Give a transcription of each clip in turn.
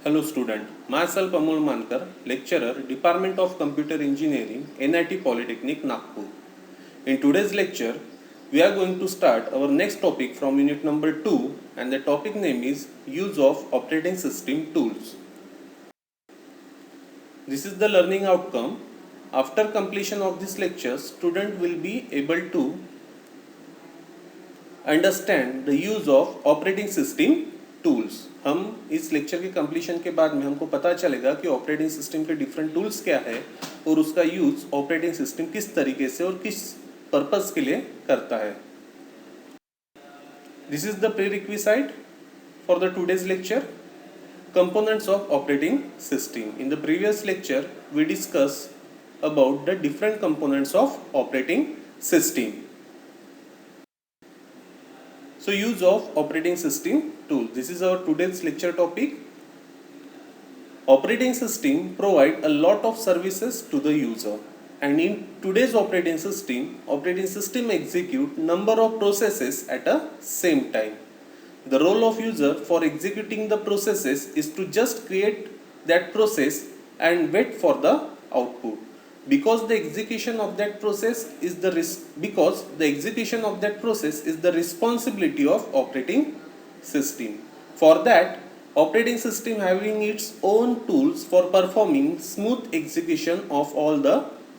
Hello student, myself Amol Mankar, lecturer, Department of Computer Engineering, NIT Polytechnic, Nagpur. In today's lecture, we are going to start our next topic from unit number 2 and the topic name is Use of Operating System Tools. This is the learning outcome. After completion of this lecture, student will be able to understand the use of operating system tools. हम इस lecture के completion के बाद में हमको पता चलेगा कि ऑपरेटिंग सिस्टम के डिफरेंट टूल्स क्या है और उसका यूज ऑपरेटिंग सिस्टम किस तरीके से और किस पर्पस के लिए करता है. This is the prerequisite for the today's lecture. Components of operating system. In the previous lecture we discuss about the different components of operating system. So use of operating system tool. This is our today's lecture topic. Operating system provide a lot of services to the user, and in today's operating system execute number of processes at a same time. The role of user for executing the processes is to just create that process and wait for the output. Because the execution of that process is the responsibility of operating system. For that, operating system having its own tools for performing smooth execution of all the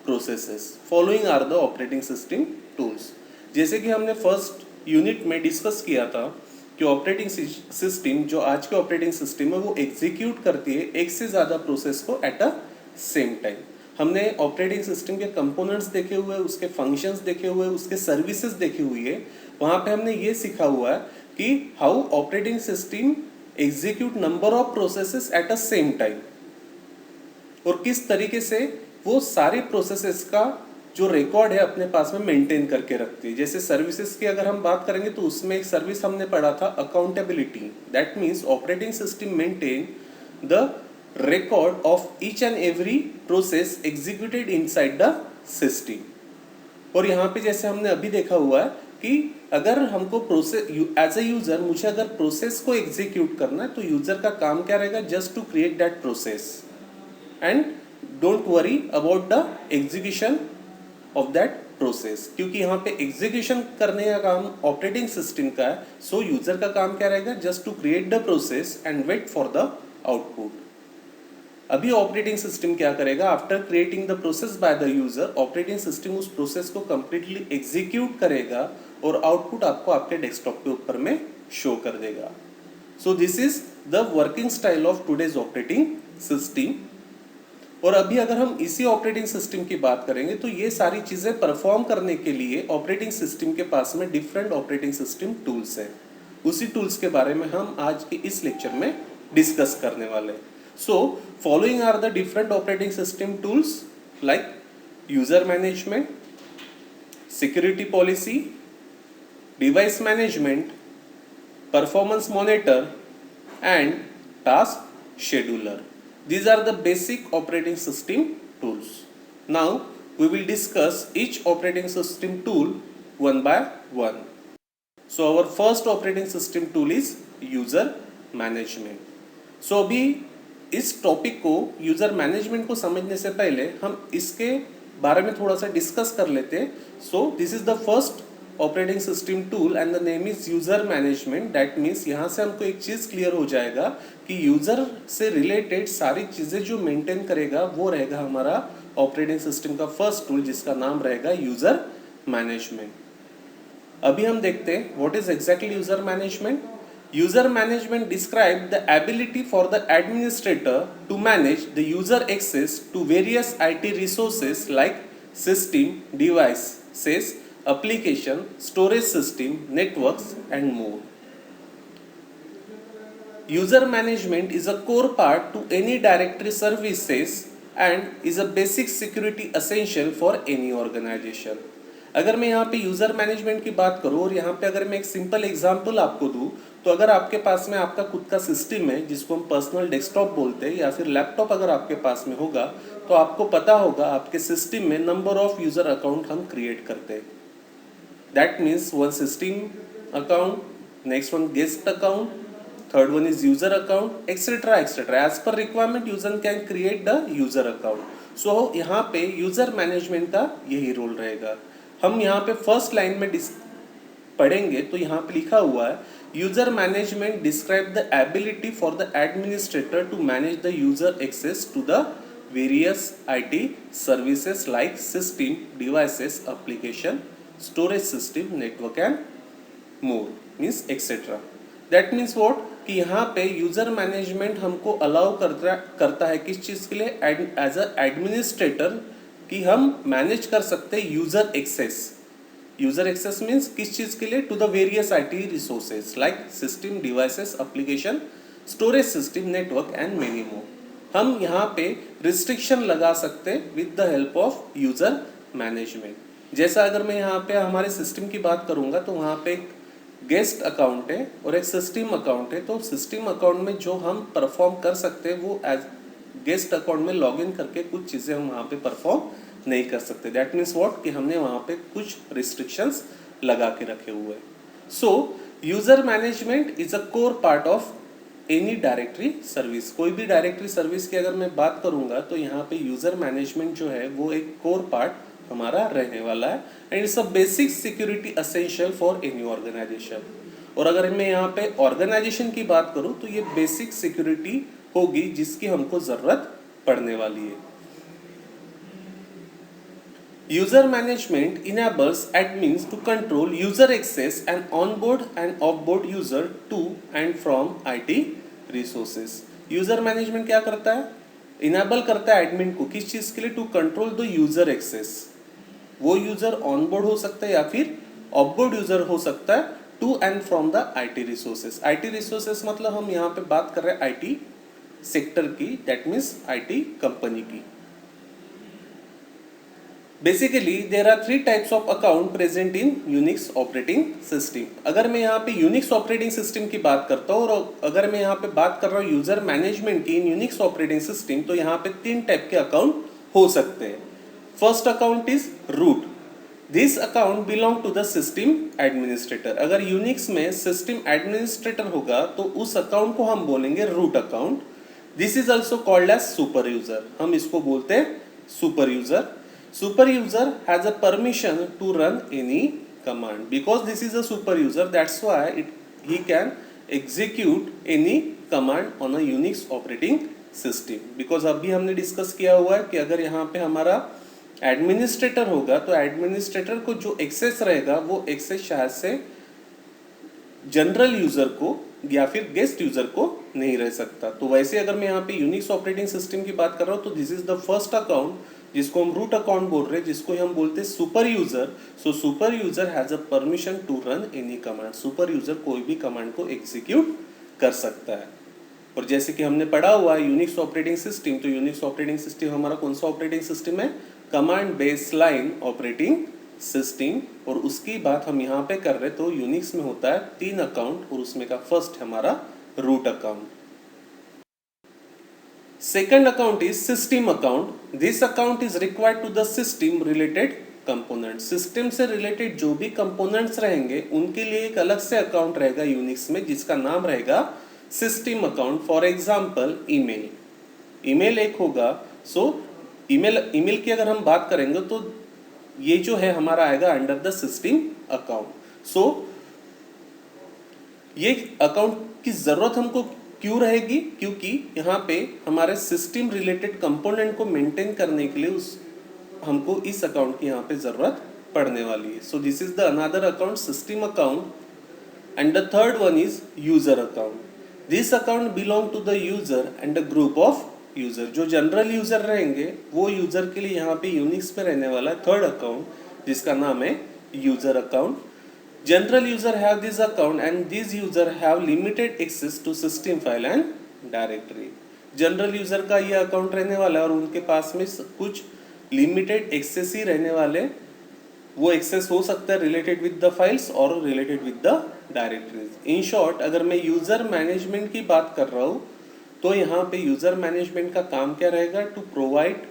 processes. Following are the operating system tools. जैसे कि हमने first unit में discuss किया था कि operating system जो आज के ऑपरेटिंग सिस्टम है वो एग्जीक्यूट करती है एक से ज़्यादा प्रोसेस को एट अ सेम टाइम. हमने ऑपरेटिंग सिस्टम के कंपोनेंट्स देखे हुए, उसके फंक्शंस देखे हुए, उसके सर्विसेज देखी हुई है. वहाँ पे हमने ये सीखा हुआ है कि how operating system execute number of processes at a same time और किस तरीके से वो सारे प्रोसेसेस का जो रिकॉर्ड है अपने पास में मेंटेन करके रखती है. जैसे सर्विसेज की अगर हम बात करेंगे तो उसमें एक सर्विस हमने पढ़ा था accountability. That means operating system maintain the record of each and every process executed inside the system. और यहाँ पे जैसे हमने अभी देखा हुआ है कि अगर हमको प्रोसेस एज ए यूजर मुझे अगर प्रोसेस को एग्जीक्यूट करना है तो यूजर का काम क्या रहेगा, just to create that process and don't worry about the execution of that process. क्योंकि यहाँ पे एग्जीक्यूशन करने का काम ऑपरेटिंग सिस्टम का है. सो यूजर का काम क्या रहेगा, just to create the process and wait for the output. अभी ऑपरेटिंग सिस्टम क्या करेगा, after creating the process by the user operating system उस प्रोसेस को कंप्लीटली एग्जीक्यूट करेगा और आउटपुट आपको आपके डेस्कटॉप के ऊपर में शो कर देगा. सो this is the working style of today's operating system. और अभी अगर हम इसी ऑपरेटिंग सिस्टम की बात करेंगे तो ये सारी चीजें परफॉर्म करने के लिए ऑपरेटिंग सिस्टम के पास में डिफरेंट ऑपरेटिंग सिस्टम टूल्स हैं. उसी टूल्स के बारे में हम आज के इस लेक्चर में डिस्कस करने वाले हैं. So, following are the different operating system tools like user management, security policy, device management, performance monitor, and task scheduler. These are the basic operating system tools. Now, we will discuss each operating system tool one by one. So, our first operating system tool is user management. So, अभी इस topic को user management को समझने से पहले हम इसके बारे में थोड़ा सा डिस्कस कर लेते हैं. सो this is the first operating system tool and the name is user management. That means यहाँ से हमको एक चीज़ क्लियर हो जाएगा कि यूजर से रिलेटेड सारी चीज़ें जो मेंटेन करेगा वो रहेगा हमारा ऑपरेटिंग सिस्टम का फर्स्ट टूल जिसका नाम रहेगा यूजर मैनेजमेंट. अभी हम देखते हैं what is exactly user management. User management describes the ability for the administrator to manage the user access to various IT resources like system, devices, application, storage system, networks, and more. User management is a core part to any directory services and is a basic security essential for any organization. अगर मैं यहाँ पे user management की बात करूँ और यहाँ पे अगर मैं एक सिंपल एग्जांपल आपको दूँ तो अगर आपके पास में आपका खुद का सिस्टम है जिसको हम पर्सनल डेस्कटॉप बोलते हैं या फिर लैपटॉप अगर आपके पास में होगा तो आपको पता होगा आपके सिस्टम में नंबर ऑफ यूज़र अकाउंट हम क्रिएट करते हैं. That means one system account, next one guest account, third one is user account, etc etc. As per requirement user can create the user account. So यहाँ पे user management का यही role रहेगा. हम यहाँ पे फर्स्ट लाइन में पढ़ेंगे तो यहाँ पे लिखा हुआ है user management describe the ability for the administrator to manage the user access to the various IT services like system, devices, application, storage system, network and more means etc. That means what कि यहाँ पे user management हमको allow करता है किस चीज़ के लिए एज अ एडमिनिस्ट्रेटर कि हम मैनेज कर सकते हैं user access. User access means किस चीज़ के लिए to the various IT resources like system, devices, application, storage system, network and many more. हम यहाँ पे रिस्ट्रिक्शन लगा सकते हैं with the help of user management. जैसा अगर मैं यहाँ पे हमारे सिस्टम की बात करूँगा तो वहाँ पे एक गेस्ट अकाउंट है और एक सिस्टम अकाउंट है. तो सिस्टम अकाउंट में जो हम परफॉर्म कर सकते हैं वो एज गेस्ट अकाउंट में लॉगिन करके कुछ चीज़ें हम वहाँ पे परफॉर्म नहीं कर सकते. दैट मीन्स व्हाट कि हमने वहाँ पे कुछ रिस्ट्रिक्शंस लगा के रखे हुए हैं. सो user management is a core part of any directory service. कोई भी डायरेक्टरी सर्विस की अगर मैं बात करूंगा तो यहाँ पे यूजर मैनेजमेंट जो है वो एक कोर पार्ट हमारा रहने वाला है and it's a basic security essential for any organisation. और अगर मैं यहाँ पे ऑर्गेनाइजेशन की बात करूँ तो ये बेसिक सिक्योरिटी होगी जिसकी हमको जरूरत पड़ने वाली है. User management enables admins to control user access and onboard and offboard user to and from IT resources. User management क्या करता है? Enable करता है admin को किस चीज़ के लिए? To control the user access. वो user onboard हो सकता है या फिर offboard user हो सकता है to and from the IT resources. IT resources मतलब हम यहाँ पे बात कर रहे हैं IT सेक्टर की, that means IT कंपनी की. Basically there are 3 types of account present in Unix operating system. अगर मैं यहाँ पे यूनिक्स ऑपरेटिंग सिस्टम की बात करता हूँ और अगर मैं यहाँ पे बात कर रहा हूँ यूजर मैनेजमेंट की इन यूनिक्स ऑपरेटिंग सिस्टम तो यहाँ पे 3 टाइप के अकाउंट हो सकते हैं. First account is root. This account belong to the system administrator. अगर यूनिक्स में सिस्टम एडमिनिस्ट्रेटर होगा तो उस अकाउंट को हम बोलेंगे root account. This is also called as super user. हम इसको बोलते हैं super user. Super user has a permission to run any command. Because this is a super user, that's why he can execute any command on a Unix operating system. Because अभी हमने discuss किया हुआ है कि अगर यहाँ पे हमारा एडमिनिस्ट्रेटर होगा तो एडमिनिस्ट्रेटर को जो एक्सेस रहेगा वो एक्सेस शायद से जनरल यूजर को या फिर गेस्ट यूजर को नहीं रह सकता. तो वैसे अगर मैं यहाँ पे यूनिक्स ऑपरेटिंग सिस्टम की बात कर रहा हूँ तो this is the first account जिसको हम रूट अकाउंट बोल रहे हैं, जिसको हम बोलते हैं super user. So super user has a permission to run any command. Super user कोई भी कमांड को एग्जीक्यूट कर सकता है. और जैसे कि हमने पढ़ा हुआ है यूनिक्स ऑपरेटिंग सिस्टम, तो यूनिक्स ऑपरेटिंग सिस्टम हमारा कौन सा ऑपरेटिंग सिस्टम है? Command based line operating system. और उसकी बात हम यहाँ पे कर रहे तो यूनिक्स में होता है 3 अकाउंट और उसमें का फर्स्ट है हमारा root account. Second account is system account. This account is required to the system related components. System से related जो भी components रहेंगे उनके लिए एक अलग से account रहेगा Unix में जिसका नाम रहेगा system account. For example, email. email एक होगा. So email की अगर हम बात करेंगे तो ये जो है हमारा आएगा under the system account. So ये account की जरूरत हमको क्यों रहेगी? क्योंकि यहाँ पे हमारे सिस्टम रिलेटेड कंपोनेंट को मेंटेन करने के लिए हमको इस अकाउंट की यहाँ पे जरूरत पड़ने वाली है. So this is the another account system account and the third one is user account. This account belong to the user and the group of user. जो जनरल यूजर रहेंगे वो यूजर के लिए यहाँ पे यूनिक्स पे रहने वाला है थर्ड अकाउंट जिसका नाम है user account. General user have this account and these user have limited access to system file and directory. General user का ये अकाउंट रहने वाला है और उनके पास में कुछ लिमिटेड एक्सेस ही रहने वाले. वो एक्सेस हो सकता है रिलेटेड विद द फाइल्स और related with the directories. In short अगर मैं यूजर मैनेजमेंट की बात कर रहा हूँ तो यहाँ पे यूजर मैनेजमेंट का काम क्या रहेगा? To provide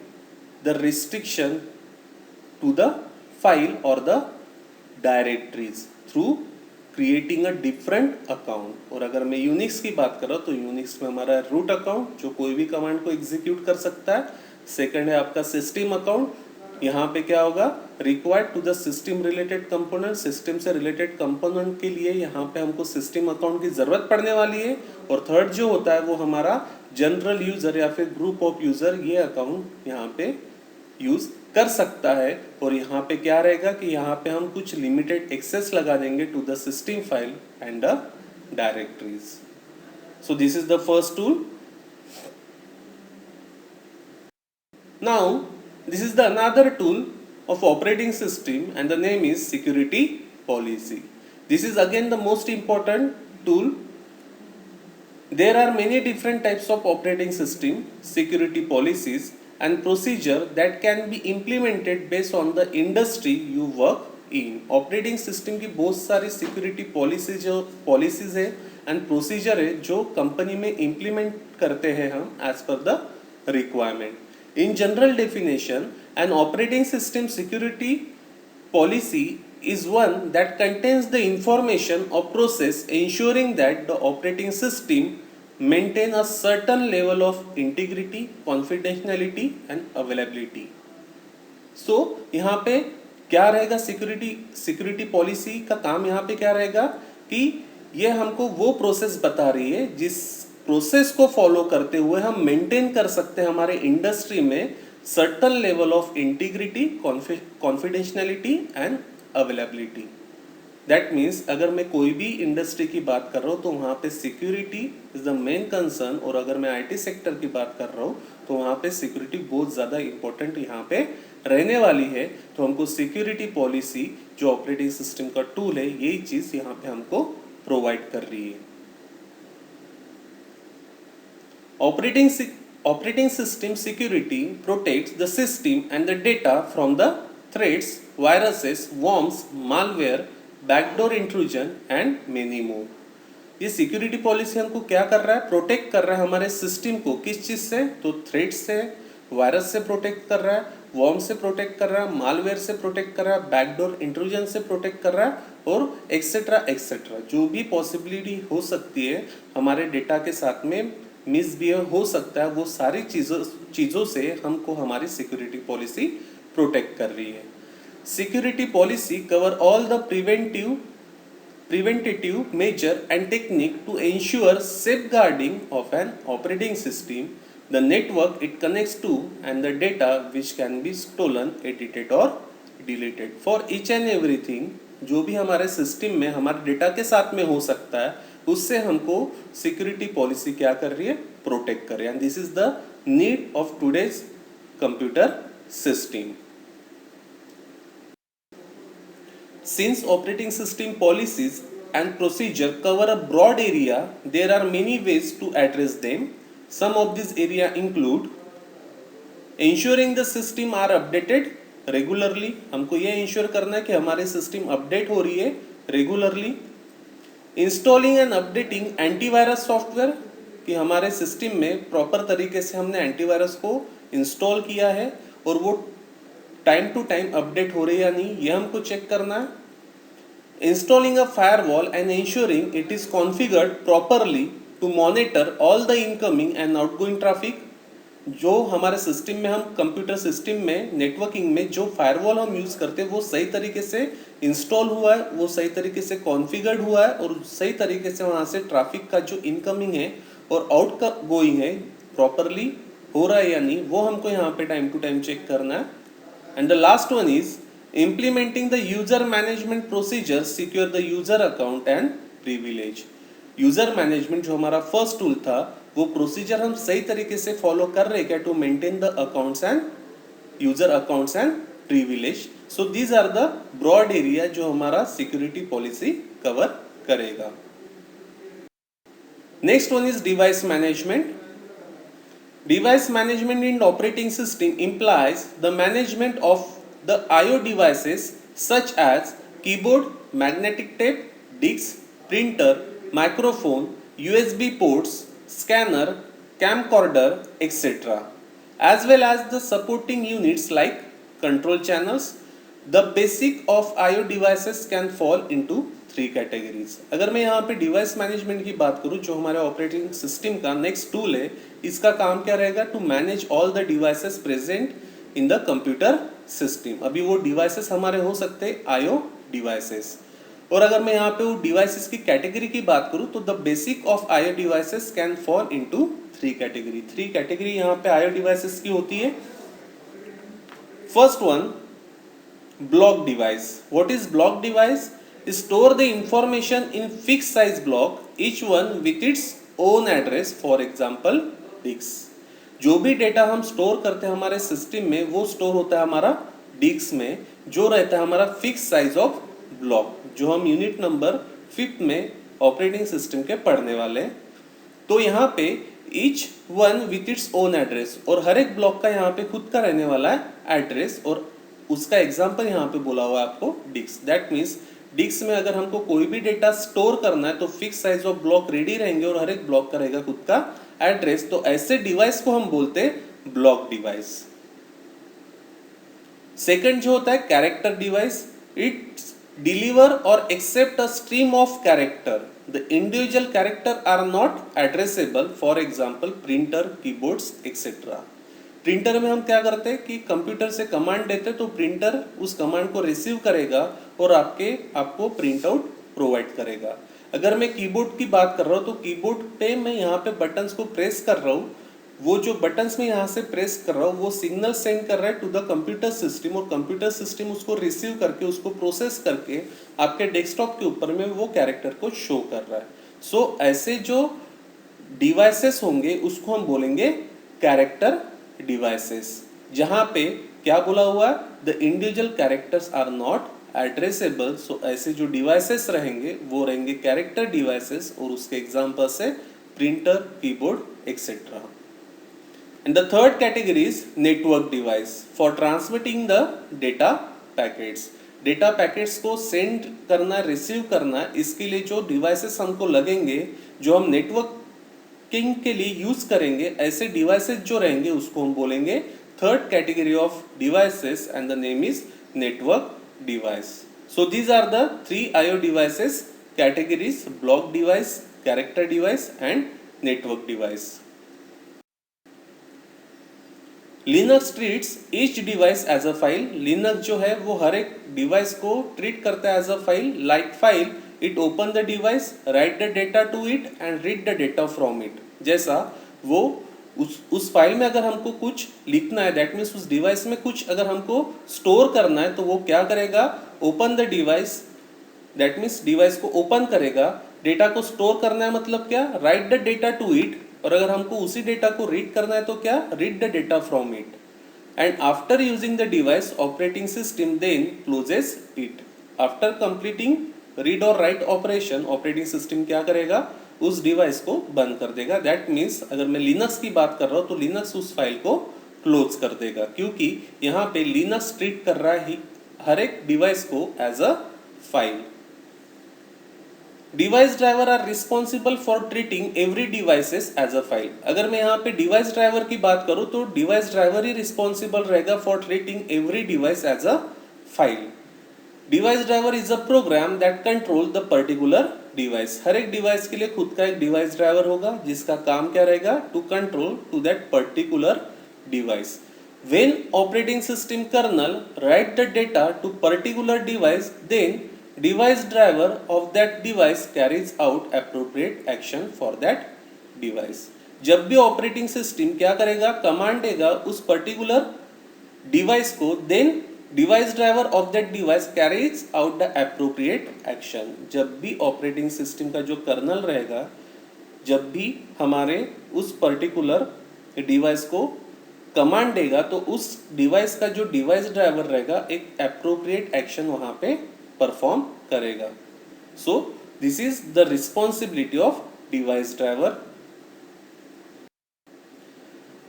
the restriction to the file और the directories through creating a different account. और अगर मैं यूनिक्स की बात कर रहा हूँ तो यूनिक्स में हमारा रूट अकाउंट जो कोई भी कमांड को एग्जीक्यूट कर सकता है। सेकंड है आपका सिस्टम अकाउंट, यहाँ पे क्या होगा, required to the system related component, system से रिलेटेड कंपोनेंट के लिए यहाँ पे हमको सिस्टम अकाउंट की जरूरत पड़ने वाली है। और थर्ड जो होता है वो हमारा जनरल यूजर या फिर ग्रुप ऑफ यूजर ये अकाउंट यहाँ पे यूज कर सकता है। और यहाँ पे क्या रहेगा कि यहाँ पे हम कुछ लिमिटेड एक्सेस लगा देंगे to the system file and the directories. So this is the first tool. Now, this is the another tool of operating system and the name is security policy. This is again the most important tool. There are many different types of operating system, security policies and procedure that can be implemented based on the industry you work in. Operating system की बहुत सारी security policies है and procedure है जो company में implement करते हैं हम as per the requirement. In general definition, an operating system security policy is one that contains the information or process ensuring that the operating system maintain a certain level of integrity, confidentiality and availability. So यहाँ पे क्या रहेगा, security policy का काम यहाँ पे क्या रहेगा कि ये हमको वो प्रोसेस बता रही है जिस प्रोसेस को फॉलो करते हुए हम मेंटेन कर सकते हैं हमारे इंडस्ट्री में certain level of integrity, confidentiality and availability. That means अगर मैं कोई भी इंडस्ट्री की बात कर रहा हूँ तो वहाँ पे security is the main concern. और अगर मैं आईटी सेक्टर की बात कर रहा हूँ तो वहाँ पे सिक्योरिटी बहुत ज़्यादा इंपॉर्टेंट यहाँ पे रहने वाली है। तो हमको सिक्योरिटी पॉलिसी जो ऑपरेटिंग सिस्टम का टूल है यही चीज़ यहाँ पे हमको प्रोवाइड कर रही है। Operating system security protects the system and the data from the threats, viruses, worms, malware, backdoor intrusion and many more. ये सिक्योरिटी पॉलिसी हमको क्या कर रहा है, प्रोटेक्ट कर रहा है हमारे सिस्टम को किस चीज से, तो थ्रेट से, वायरस से प्रोटेक्ट कर रहा है, वर्म से प्रोटेक्ट कर रहा है, मालवेयर से प्रोटेक्ट कर रहा है, बैकडोर इंट्रूजन से प्रोटेक्ट कर रहा है और एक्सेट्रा एक्सेट्रा जो भी पॉसिबिलिटी हो सकती है हमारे डेटा के साथ में मिसबिहेव हो सकता है, वो सारी चीज़ों से हमको हमारी सिक्योरिटी पॉलिसी प्रोटेक्ट कर रही है। Security policy cover all the preventative measure and technique to ensure safeguarding of an operating system, the network it connects to and the data which can be stolen, edited or deleted. For each and everything जो भी हमारे system में हमारे data के साथ में हो सकता है उससे हमको सिक्योरिटी पॉलिसी क्या कर रही है, प्रोटेक्ट कर रही है। And this is the need of today's computer system. Since operating system policies and procedure cover a broad area, there are many ways to address them. Some of these area include ensuring the system are updated regularly. हमको ये ensure करना है कि हमारे system update हो रही है regularly. Installing and updating antivirus software कि हमारे सिस्टम में प्रॉपर तरीके से हमने एंटीवायरस को इंस्टॉल किया है और वो टाइम टू टाइम अपडेट हो रही है या नहीं, ये हमको चेक करना है। Installing a firewall and ensuring it is configured properly to monitor all the incoming and outgoing traffic. जो हमारे सिस्टम में हम कंप्यूटर सिस्टम में नेटवर्किंग में जो फायरवॉल हम यूज़ करते हैं वो सही तरीके से इंस्टॉल हुआ है, वो सही तरीके से कॉन्फ़िगर्ड हुआ है और सही तरीके से वहाँ से ट्रैफिक का जो इनकमिंग है और आउट गोइंग है प्रॉपरली हो रहा है या नहीं, वो हमको यहाँ पे टाइम टू टाइम चेक करना है। And the last one is implementing the user management procedure secure the user account and privilege. User management जो हमारा फर्स्ट टूल था वो प्रोसीजर हम सही तरीके से फॉलो कर रहे क्या to maintain the accounts and user accounts and privilege. So these are the broad area जो हमारा सिक्योरिटी पॉलिसी कवर करेगा। Next one is device management. Device management in operating system implies the management of the IO devices such as keyboard, magnetic tape, disk, printer, microphone, USB ports, scanner, camcorder, etc. as well as the supporting units like control channels. The basic of IO devices can fall into 3 categories. अगर मैं यहाँ पे device management की बात करूँ, जो हमारे operating system का नेक्स्ट टूल है, इसका काम क्या रहेगा? To manage all the devices present in the computer system. अभी वो डिवाइसेस हमारे हो सकते हैं आईओ डिवाइसेस। और अगर मैं यहाँ पे वो डिवाइसेस की कैटेगरी की बात करूँ तो the basic of IO devices can fall into 3 category. 3 category यहाँ पे आईओ डिवाइसेस की होती है। First one, block device. What is block device? Store the information in fixed size block, each one with its own address. For example, disk. जो भी data हम store करते हैं हमारे सिस्टम में, वो स्टोर होता है हमारा डिस्क में, जो रहता है हमारा फिक्स साइज ऑफ ब्लॉक, जो हम यूनिट नंबर 5 में ऑपरेटिंग सिस्टम के पढ़ने वाले हैं। तो यहाँ पे each one with its own address, और हर एक ब्लॉक का यहाँ पे खुद का रहने वाला है एड्रेस, और उसका एग्जाम्पल यहाँ पे बोला हुआ है आपको डिस्क। दैट मीन्स डिस्क में अगर हमको कोई भी डेटा स्टोर करना है तो fix size of block ready रहेंगे और हर एक ब्लॉक का रहेगा खुद का एड्रेस। तो ऐसे डिवाइस को हम बोलते हैं ब्लॉक डिवाइस। सेकंड जो होता है कैरेक्टर डिवाइस, इट डिलीवर और accept a stream of character. The individual character are not addressable, for example printer, keyboards etcetera. Printer में हम क्या करते हैं कि कंप्यूटर से कमांड देते हैं, तो प्रिंटर उस कमांड को रिसीव करेगा और आपको प्रिंट आउट प्रोवाइड करेगा। अगर मैं कीबोर्ड की बात कर रहा हूँ तो कीबोर्ड पे मैं यहाँ पे बटन्स को प्रेस कर रहा हूँ, वो जो बटन्स में यहाँ से प्रेस कर रहा हूँ वो सिग्नल सेंड कर रहा है टू द कंप्यूटर सिस्टम, और कंप्यूटर सिस्टम उसको रिसीव करके उसको प्रोसेस करके आपके डेस्कटॉप के ऊपर में वो कैरेक्टर को शो कर रहा है। सो ऐसे जो डिवाइसेस होंगे उसको हम बोलेंगे कैरेक्टर डिवाइसेस, जहां पे क्या बोला हुआ है? The individual characters are not addressable. So ऐसे जो डिवाइसेस रहेंगे वो रहेंगे कैरेक्टर डिवाइसेस, और उसके एग्जांपल्स है printer, keyboard etcetera. And the third category is network device for transmitting the data packets. Data packets को सेंड करना, रिसीव करना, इसके लिए जो डिवाइसेस हमको लगेंगे, जो हम नेटवर्क किंग के लिए यूज करेंगे, ऐसे डिवाइसेस जो रहेंगे उसको हम बोलेंगे third category of devices, and the name is network device. So these are the 3 IO devices categories: block device, character device and network device. Linux treats each device as a file. Linux जो है वो हर एक device को treat करता है as a file. Like file, it open the device, write the data to it and read the data from it. जैसा वो उस फाइल में अगर हमको कुछ लिखना है, दैट मीन्स उस डिवाइस में कुछ अगर हमको स्टोर करना है, तो वो क्या करेगा? Open the device, that means device को ओपन करेगा। डेटा को स्टोर करना है मतलब क्या? Write the data to it, और अगर हमको उसी डेटा को रीड करना है तो क्या? Read the data from it. And after using the device, operating system then closes it. After completing read और राइट ऑपरेशन, ऑपरेटिंग सिस्टम क्या करेगा? उस डिवाइस को बंद कर देगा। दैट मीन्स अगर मैं लिनक्स की बात कर रहा हूँ तो लिनक्स उस फाइल को क्लोज कर देगा, क्योंकि यहाँ पे लिनक्स ट्रीट कर रहा है हर एक डिवाइस को as a file. Device driver are responsible for treating every devices as a file. अगर मैं यहाँ पे डिवाइस ड्राइवर की बात करूँ तो डिवाइस ड्राइवर ही रिस्पॉन्सिबल रहेगा for treating every device as a file. Device driver is a program that control the particular device. हर एक डिवाइस के लिए खुद का एक डिवाइस ड्राइवर होगा जिसका काम क्या रहेगा? To control to that particular device. When operating system kernel write the data to particular device, then device driver of that device carries out appropriate action for that device. जब भी operating system क्या करेगा? Command देगा उस particular device को, then device driver of that device carries out the appropriate action. जब भी operating system का जो कर्नल रहेगा, जब भी हमारे उस पर्टिकुलर डिवाइस को कमांड देगा, तो उस डिवाइस का जो डिवाइस ड्राइवर रहेगा एक एप्रोप्रिएट एक्शन वहां पे परफॉर्म करेगा। सो this is the responsibility of device driver.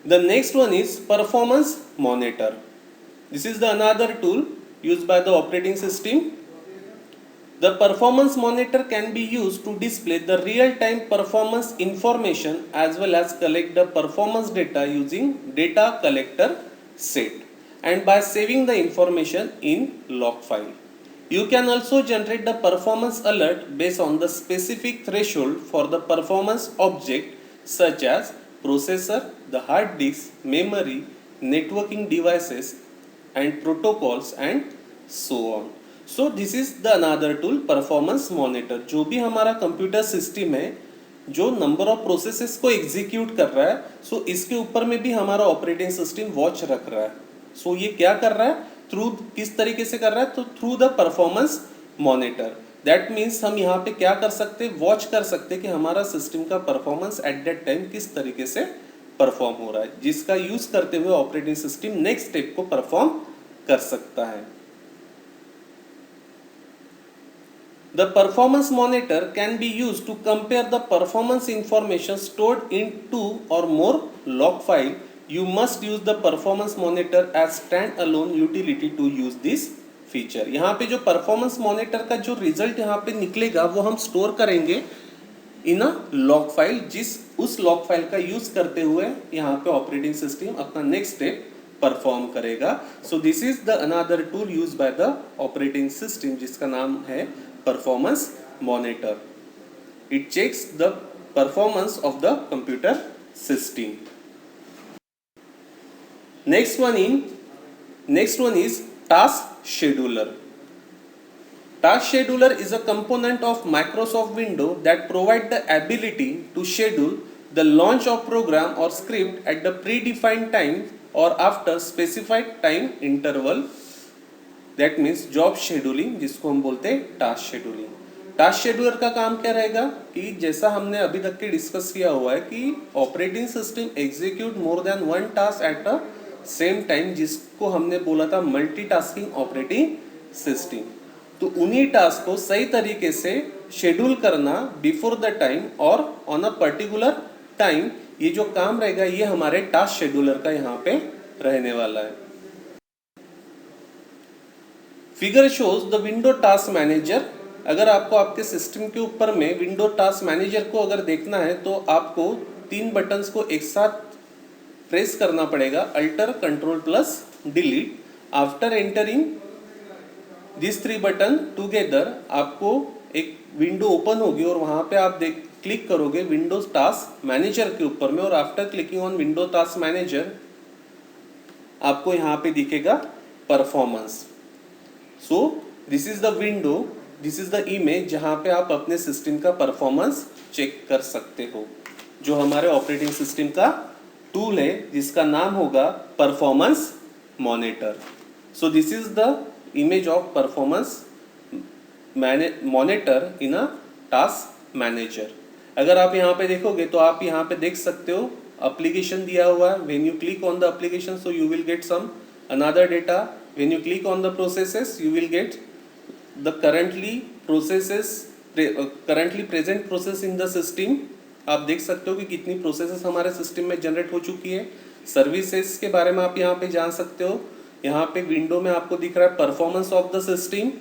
The next one is performance monitor. This is the another tool used by the operating system. The performance monitor can be used to display the real-time performance information as well as collect the performance data using data collector set and by saving the information in log file. You can also generate the performance alert based on the specific threshold for the performance object such as processor, the hard disk, memory, networking devices and protocols and so on. So this is the another tool, performance monitor. जो भी हमारा computer system है जो number of processes को execute कर रहा है, सो इसके ऊपर में भी हमारा ऑपरेटिंग सिस्टम वॉच रख रहा है. सो ये क्या कर रहा है, थ्रू किस तरीके से कर रहा है, तो through the performance monitor. That means हम यहाँ पे क्या कर सकते हैं, वॉच कर सकते हैं कि हमारा सिस्टम का परफॉर्मेंस एट दैट टाइम किस तरीके से परफॉर्म हो रहा है, जिसका यूज करते हुए ऑपरेटिंग सिस्टम नेक्स्ट स्टेप को परफॉर्म कर सकता है. The performance monitor can be used to compare the performance information stored in two or more log file. You must use the performance monitor as stand-alone utility to use this feature. यहाँ पे जो performance monitor का जो result यहाँ पे निकलेगा वो हम store करेंगे इन अ log file, जिस उस log file का use करते हुए यहाँ पे operating system अपना next step परफॉर्म करेगा. So this is the another tool used by the operating system जिसका नाम है performance monitor. It checks the performance of the computer system. Next one is task scheduler. Task scheduler is a component of Microsoft Windows that provide the ability to schedule the launch of program or script at the predefined time or after specified time interval. That means job scheduling, जिसको हम बोलते हैं task scheduling. Task scheduler का काम क्या रहेगा कि जैसा हमने अभी तक के डिस्कस किया हुआ है कि operating system execute more than one task at a same time, जिसको हमने बोला था मल्टीटास्किंग ऑपरेटिंग सिस्टम. तो उन्हीं टास्क को सही तरीके से शेड्यूल करना बिफोर द टाइम और ऑन अ पर्टिकुलर टाइम, ये जो काम रहेगा ये हमारे टास्क शेड्यूलर का यहाँ पे रहने वाला है. Figure shows the window task manager. अगर आपको आपके सिस्टम के ऊपर में विंडो टास्क मैनेजर को अगर देखना है तो आपको तीन बटन्स को एक साथ प्रेस करना पड़ेगा, alter control plus delete. After entering this three button together आपको एक विंडो ओपन होगी और वहां पे आप क्लिक करोगे विंडोज टास्क मैनेजर के ऊपर में, और after clicking on window task manager आपको यहाँ पे दिखेगा performance. So this is the window, this is the image जहाँ पे आप अपने सिस्टम का परफॉर्मेंस चेक कर सकते हो, जो हमारे ऑपरेटिंग सिस्टम का टूल है जिसका नाम होगा performance monitor. So this is the image of performance monitor in a task manager. अगर आप यहाँ पे देखोगे तो आप यहाँ पे देख सकते हो एप्लीकेशन दिया हुआ है. When you click on the application so you will get some another data. When you click on the processes you will get the currently present process in the system. आप देख सकते हो कि कितनी प्रोसेसेस हमारे सिस्टम में generate हो चुकी है. सर्विसेज के बारे में आप यहाँ पे जान सकते हो. यहाँ पे विंडो में आपको दिख रहा है performance of the system.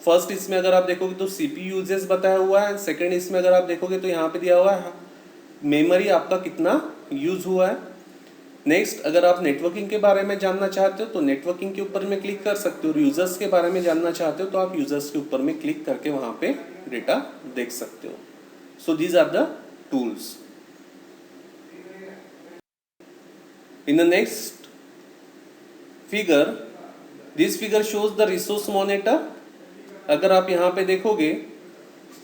First इसमें अगर आप देखोगे तो सीपीयू यूजेस बताया हुआ है. सेकंड इसमें अगर आप देखोगे तो यहाँ पे दिया हुआ है मेमोरी आपका कितना यूज हुआ है. नेक्स्ट अगर आप नेटवर्किंग के बारे में जानना चाहते हो तो नेटवर्किंग के ऊपर में क्लिक कर सकते हो, और यूजर्स के बारे में जानना चाहते हो तो आप यूजर्स के ऊपर में क्लिक करके वहां पे डेटा देख सकते हो. So these are the tools. In the next figure, this figure shows the resource monitor. अगर आप यहाँ पे देखोगे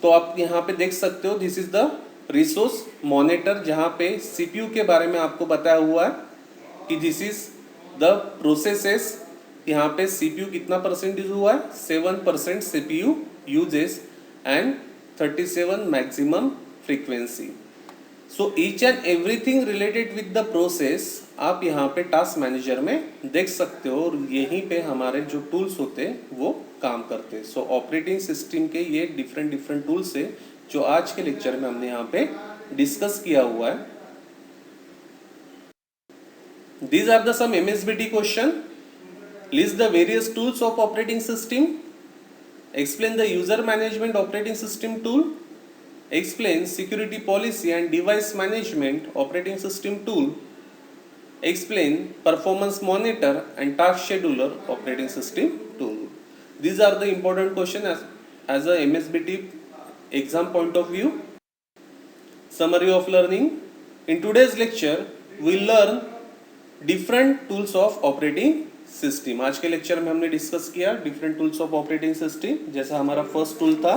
तो आप यहाँ पे देख सकते हो this is the resource monitor, जहाँ पे सीपीयू के बारे में आपको बताया हुआ है कि दिस इज द प्रोसेसेस. यहाँ पे सीपीयू कितना परसेंट यूज हुआ है, 7% CPU uses and 37 maximum frequency. So each and everything related with the process आप यहाँ पे टास्क मैनेजर में देख सकते हो, और यहीं पे हमारे जो टूल्स होते हैं वो काम करते हैं. सो ऑपरेटिंग सिस्टम के ये डिफरेंट टूल्स है जो आज के लेक्चर में हमने यहाँ पे डिस्कस किया हुआ है. These are the some MSBT question. List the various tools of operating system. Explain the user management operating system tool. Explain security policy and device management operating system tool. explain performance monitor and task scheduler operating system tool. These are the important questions as a MSBT exam point of view. Summary of learning. In today's lecture, we learn different tools of operating system. आज के lecture में हमने discuss किया different tools of operating system. जैसा हमारा first tool था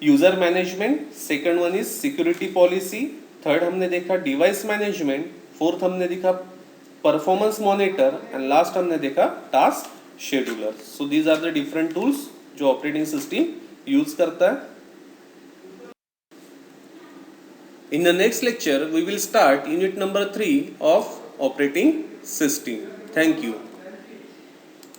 user management, second one is security policy, third हमने देखा डिवाइस मैनेजमेंट, फोर्थ हमने देखा परफॉर्मेंस मॉनिटर एंड लास्ट हमने देखा task scheduler. So these are the different tools जो ऑपरेटिंग सिस्टम यूज करता है. In the next lecture, we will start unit number 3 of operating system. Thank you.